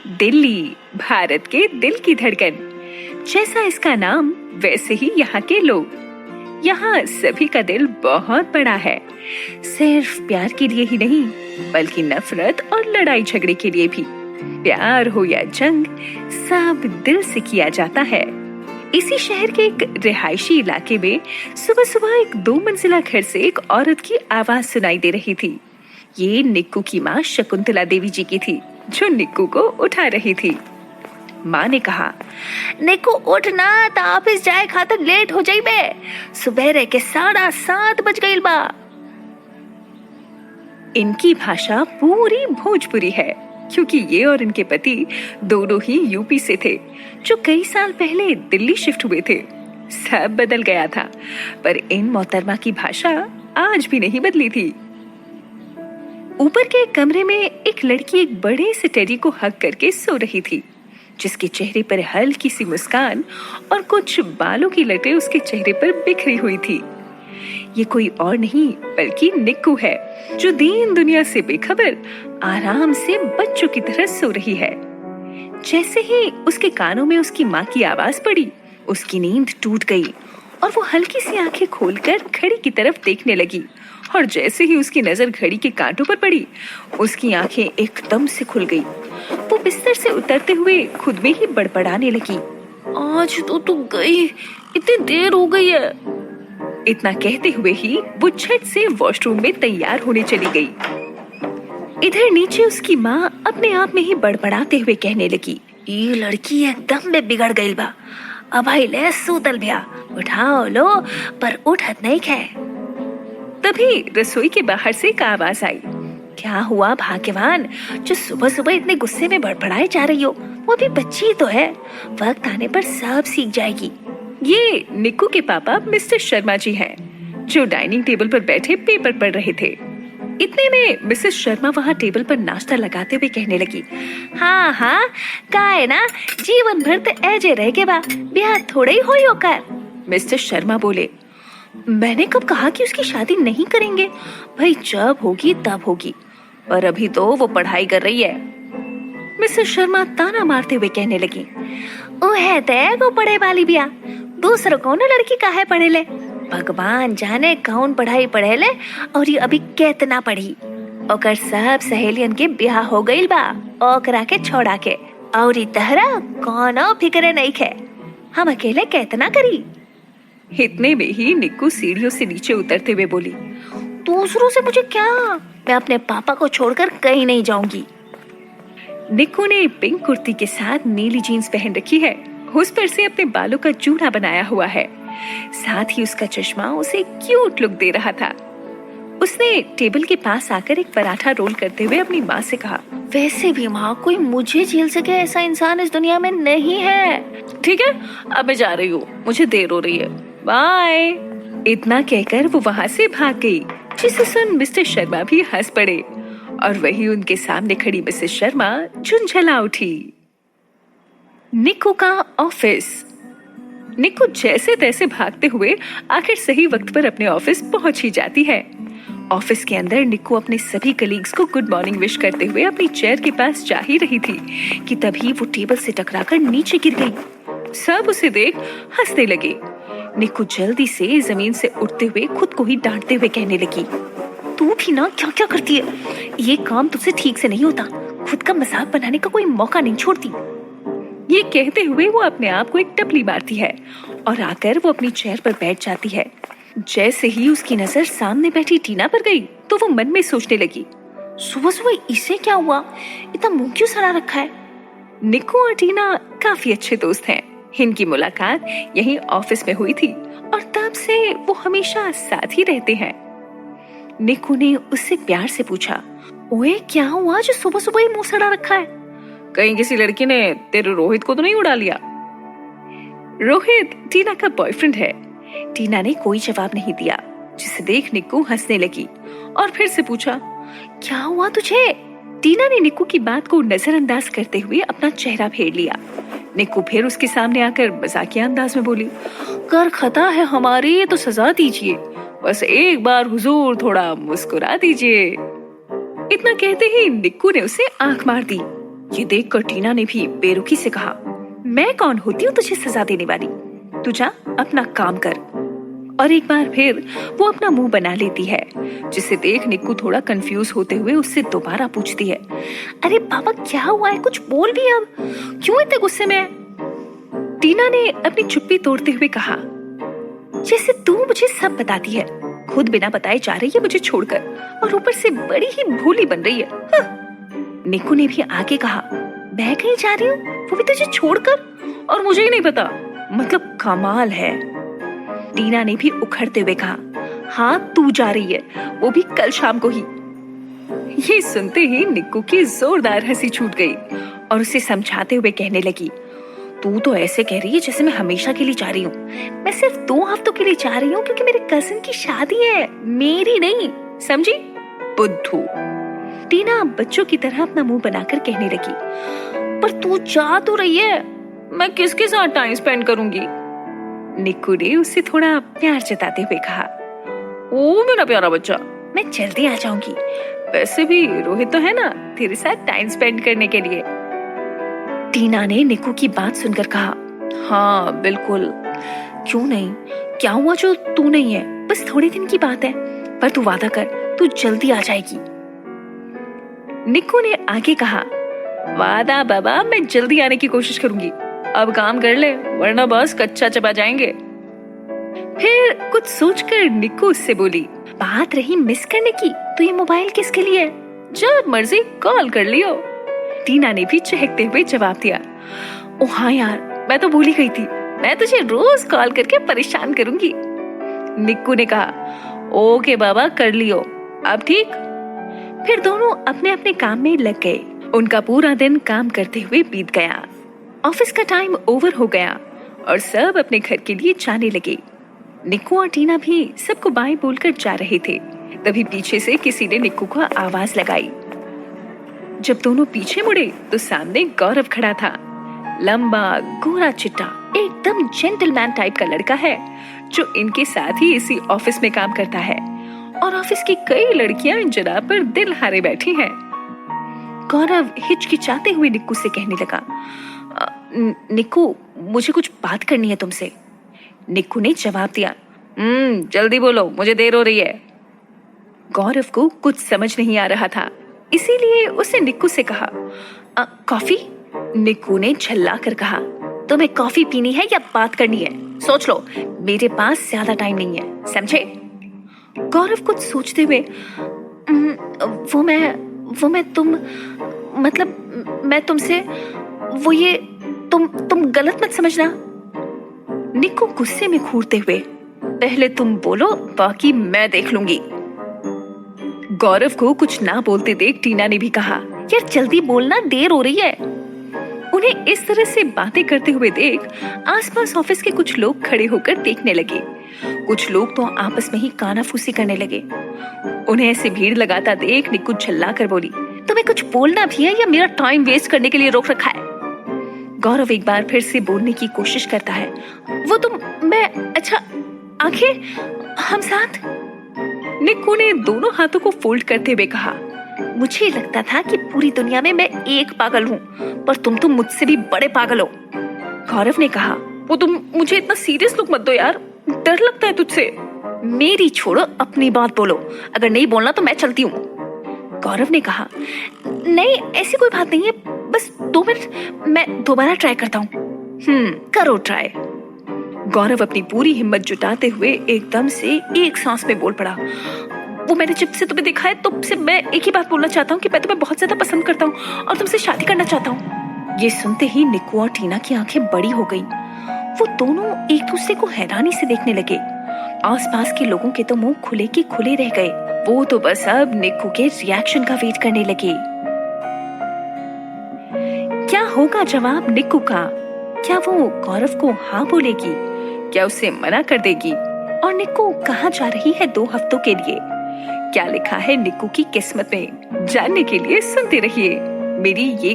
दिल्ली, भारत के दिल की धड़कन। जैसा इसका नाम वैसे ही यहाँ के लोग। यहाँ सभी का दिल बहुत बड़ा है, सिर्फ प्यार के लिए ही नहीं बल्कि नफरत और लड़ाई झगड़े के लिए भी। प्यार हो या जंग, सब दिल से किया जाता है। इसी शहर के एक रिहायशी इलाके में सुबह सुबह एक 2 मंजिला घर से एक औरत की आवाज सुनाई दे रही थी। ये निक्कू की माँ शकुंतला देवी जी की थी, जो निक्कू को उठा रही थी। माँ ने कहा, निक्कू उठ ना, तो ऑफिस जाए खातिर लेट हो जाई बे। सुबह के 7:30 बज गईल बा। इनकी भाषा पूरी भोजपुरी है, क्योंकि ये और इनके पति दोनों ही यूपी से थे, जो कई साल पहले दिल्ली शिफ्ट हुए थे। सब बदल गया था, पर इन मोहतरमा की भाषा आज भी नहीं बदली थी। ऊपर के कमरे में एक लड़की एक बड़े से टेडी को हग करके सो रही थी, जिसके चेहरे पर हल्की सी मुस्कान और कुछ बालों की लटें उसके चेहरे पर बिखरी हुई थी। ये कोई और नहीं बल्कि निक्कू है, जो दीन दुनिया से बेखबर आराम से बच्चों की तरह सो रही है। जैसे ही उसके कानों में उसकी माँ की आवाज पड़ी, उसकी नींद टूट गई और वो हल्की सी आंखें खोलकर घड़ी की तरफ देखने लगी। और जैसे ही उसकी नजर घड़ी के कांटों पर पड़ी, उसकी आंखें एकदम से खुल गई। वो बिस्तर से उतरते हुए खुद में ही बड़बड़ाने लगी, आज तो तू गई, इतनी देर हो गई है। इतना कहते हुए ही वो झट से वॉशरूम में तैयार होने चली गई। इधर नीचे उसकी माँ अपने आप में ही बड़बड़ाते हुए कहने लगी, ये लड़की एकदम में बिगड़ गई बा। अब भाई ले सूतल भैया, उठाओ लो, पर उठत नहीं खे। तभी रसोई के बाहर से एक आवाज आई, क्या हुआ भाग्यवान, जो सुबह सुबह इतने गुस्से में बड़बड़ाए जा रही हो? वो भी बच्ची तो है, वक्त आने पर सब सीख जाएगी। ये निक्कू के पापा मिस्टर शर्मा जी हैं, जो डाइनिंग टेबल पर बैठे पेपर पढ़ रहे थे। इतने में मिसेस शर्मा वहाँ टेबल पर नाश्ता लगाते हुए कहने लगी, हाँ हाँ, का है ना, जीवन भर तो ऐजे रह के बा, ब्याह थोड़े ही होई होकर। मिस्टर शर्मा बोले, मैंने कब कहा कि उसकी शादी नहीं करेंगे? भाई जब होगी तब होगी, पर अभी तो वो पढ़ाई कर रही है। मिसेस शर्मा ताना मारते हुए कहने लगी, ओ है ते को पढ़े वाली बिया, दूसरों कौन लड़की काहे पढ़े ले? भगवान जाने कौन पढ़ाई पढ़े ले, और ये अभी कितना पढ़ी। ओकर सब सहेलियन के ब्याह हो गईल बा, ओकरा के छोड़ा के, और तहरा कोनो फिक्र नहीं खे। हम अकेले कितना करी। इतने में ही निक्कू सीढ़ियों से नीचे उतरते हुए बोली, दूसरों से मुझे क्या, मैं अपने पापा को छोड़कर कहीं नहीं जाऊंगी। निक्कू ने पिंक कुर्ती के साथ नीली जीन्स पहन रखी है, उस पर से अपने बालों का जूड़ा बनाया हुआ है, साथ ही उसका चश्मा उसे क्यूट लुक दे रहा था। उसने टेबल के पास आकर एक पराठा रोल करते हुए अपनी माँ से कहा, वैसे भी माँ, कोई मुझे झेल सके ऐसा इंसान इस दुनिया में नहीं है। ठीक है, अब मैं जा रही हूँ, मुझे देर हो रही है, बाय। इतना कहकर वो वहाँ से भाग गई, जिसे सुन मिस्टर शर्मा भी हंस पड़े, और वही उनके सामने खड़ी मिसेस शर्मा झुंझला उठी। निक्कू का ऑफिस। निक्कू जैसे तैसे भागते हुए आखिर सही वक्त पर अपने ऑफिस पहुंच ही जाती है। ऑफिस के अंदर निक्कू अपने सभी कलीग्स को गुड मॉर्निंग विश करते हुए अपनी चेयर के पास जा ही रही थी कि तभी वो टेबल से टकराकर नीचे गिर गई। सब उसे देख हंसने लगे। निक्कू जल्दी से जमीन से उठते हुए खुद को ही डांटते हुए कहने लगी, तू भी ना क्या क्या करती है, ये काम तुझसे ठीक से नहीं होता, खुद का मजाक बनाने का कोई मौका नहीं छोड़ती। ये कहते हुए वो अपने आप को एक टपली मारती है और आकर वो अपनी चेयर पर बैठ जाती है। जैसे ही उसकी नजर सामने बैठी टीना पर गई, तो वो मन में सोचने लगी, सुबह सुबह इसे क्या हुआ, इतना मुंह क्यों सड़ा रखा है। निक्कू और टीना काफी अच्छे दोस्त हैं। इनकी मुलाकात यहीं ऑफिस में हुई थी और तब से वो हमेशा साथ ही रहते हैं। निक्कू ने उससे प्यार से पूछा, ओए क्या हुआ जो सुबह सुबह ही मुंह सड़ा रखा है? कहीं किसी लड़की ने तेरे रोहित को तो नहीं उड़ा लिया? रोहित टीना का बॉयफ्रेंड है। टीना ने कोई जवाब नहीं दिया, जिसे देख निक्कू हंसने लगी और फिर से पूछा, क्या हुआ तुझे? टीना ने निक्कू की बात को नजरअंदाज करते हुए अपना चेहरा फेर लिया। निक्कू फिर उसके सामने आकर मजाकिया अंदाज में बोली, कर खता है हमारी तो सजा दीजिए, बस एक बार हुजूर थोड़ा मुस्कुरा दीजिए। इतना कहते ही निक्कू ने उसे आंख मार दी। ये देखकर टीना ने भी बेरुखी से कहा, मैं कौन होती हूँ तुझे सजा देने वाली? तू जा अपना काम कर। और एक बार फिर वो अपना मुंह बना लेती है, जिसे देख निक्कू थोड़ा कंफ्यूज होते हुए उससे दोबारा पूछती है, अरे पापा क्या हुआ है, कुछ बोल भी अब, क्यों इतने गुस्से में है? टीना ने अपनी चुप्पी तोड़ते हुए कहा, जैसे तू मुझे सब बताती है, खुद बिना बताए जा रही है मुझे छोड़कर, और ऊपर से बड़ी ही भोली बन रही है। हाँ। निक्कू ने भी आगे कहा, मैं कहीं जा रही हूँ, वो भी तुझे छोड़कर? और मुझे ही नहीं पता, मतलब कमाल है। टीना ने भी उखड़ते हुए कहा, हाँ तू जा रही है, वो भी कल शाम को ही। ये सुनते ही निक्कू की जोरदार हंसी छूट गई और उसे समझाते हुए कहने लगी, तू तो ऐसे कह रही है जैसे मैं हमेशा के लिए जा रही हूँ। मैं सिर्फ 2 हफ्तों के लिए जा रही हूँ, क्योंकि मेरे कजिन की शादी है, मेरी नहीं, समझी बुद्धू। टीना बच्चों की तरह अपना मुंह बनाकर कहने लगी, पर तू जा तो रही है, मैं किसके साथ टाइम स्पेंड करूंगी? निक्कू ने उससे थोड़ा प्यार जताते हुए कहा, ओ मेरा प्यारा बच्चा, मैं जल्दी आ जाऊंगी। वैसे भी रोहित तो है ना तेरे साथ टाइम स्पेंड करने के लिए। टीना ने निक्कू की बात सुनकर कहा, हाँ बिल्कुल, क्यों नहीं, क्या हुआ जो तू नहीं है? बस थोड़े दिन की बात है, पर तू वादा कर, तू जल्दी आ जाएगी। निक्कू ने आगे कहा, वादा बाबा, मैं जल्दी आने की कोशिश करूंगी। अब काम कर ले, वरना बस कच्चा चबा जाएंगे। फिर कुछ सोचकर निक्कू उससे बोली, बात रही मिस करने की, तो ये मोबाइल किसके लिए है? जब मर्जी कॉल कर लियो। टीना ने भी चहकते हुए जवाब दिया, ओ हाँ यार, मैं तो भूल ही गई थी, मैं तुझे रोज कॉल करके परेशान करूंगी। निक्कू ने कहा, ओके बाबा कर लियो, अब ठीक। फिर दोनों अपने अपने काम में लग गए। उनका पूरा दिन काम करते हुए बीत गया। ऑफिस का टाइम ओवर हो गया और सब अपने घर के लिए जाने लगे। निक्कू और टीना भी सबको बाय बोलकर जा रहे थे। तभी पीछे से किसी ने निक्कू को आवाज लगाई। जब दोनों पीछे मुड़े तो सामने गौरव खड़ा था। लंबा गोरा चिट्टा एकदम जेंटलमैन टाइप का लड़का है, जो इनके साथ ही इसी ऑफिस में काम करता है और ऑफिस की कई लड़कियां इन जनाब पर दिल हारे बैठी हैं। गौरव हिचकिचाते हुए निक्कू से कहने लगा, निक्कू मुझे कुछ बात करनी है तुमसे। निक्कू ने जवाब दिया, जल्दी बोलो, मुझे देर हो रही है। गौरव को कुछ समझ नहीं आ रहा था, इसीलिए उसने निक्कू से कहा, कॉफी? निक्कू ने झल्ला कर कहा, तुम्हें कॉफी पीनी है या बात करनी है? सोच लो, मेरे पास ज्यादा टाइम नहीं है, समझे? गौरव कुछ सोचते हुए, वो मैं मैं तुमसे, वो ये तुम गलत मत समझना। निक्कू गुस्से में घूरते हुए, पहले तुम बोलो, बाकी मैं देख लूंगी। गौरव को कुछ ना बोलते देख टीना ने भी कहा, यार जल्दी बोलना, देर हो रही है। उन्हें इस तरह से बातें करते हुए देख आसपास ऑफिस के कुछ लोग खड़े होकर देखने लगे। कुछ लोग तो आपस में ही कानाफूसी करने लगे। उन्हें ऐसे भीड़ लगाता देख निक्कू झल्ला कर बोली, तुम्हें कुछ बोलना भी है या मेरा टाइम वेस्ट करने के लिए रोक रखा है? गौरव एक बार फिर से बोलने की कोशिश करता है, वो तुम, मैं, अच्छा आखिर हम साथ। निक्कू ने दोनों हाथों को फोल्ड करते हुए कहा, मुझे लगता था कि पूरी दुनिया में मैं एक पागल हूँ, पर तुम तो मुझसे भी बड़े पागल हो। गौरव ने कहा, वो तुम मुझे इतना सीरियस लुक मत दो यार, डर लगता है तुझसे। मेरी छोड़ो, अपनी बात बोलो, अगर नहीं बोलना तो मैं चलती हूँ। गौरव ने कहा, नहीं ऐसी कोई बात नहीं है, बस 2 मिनट, मैं दोबारा ट्राई करता हूँ। करो ट्राई। गौरव अपनी पूरी हिम्मत जुटाते हुए एकदम से एक सांस में बोल पड़ा, वो मैंने जब से तुम्हें देखा है तो सिर्फ मैं एक ही बात बोलना चाहता हूँ कि मैं तुम्हें बहुत ज्यादा पसंद करता हूँ और तुमसे शादी करना चाहता हूँ। ये सुनते ही निक्कू और टीना की आंखें बड़ी हो गई। वो दोनों एक दूसरे को हैरानी से देखने लगे। आसपास के लोगों के तो मुंह खुले के खुले रह गए। वो तो बस अब निक्कू के रिएक्शन का वेट करने लगे। क्या होगा जवाब निक्कू का? क्या वो गौरव को हाँ बोलेगी? क्या उसे मना कर देगी? और निक्कू कहाँ जा रही है 2 हफ्तों के लिए? क्या लिखा है निक्कू की किस्मत में, जानने के लिए सुनते रहिए मेरी ये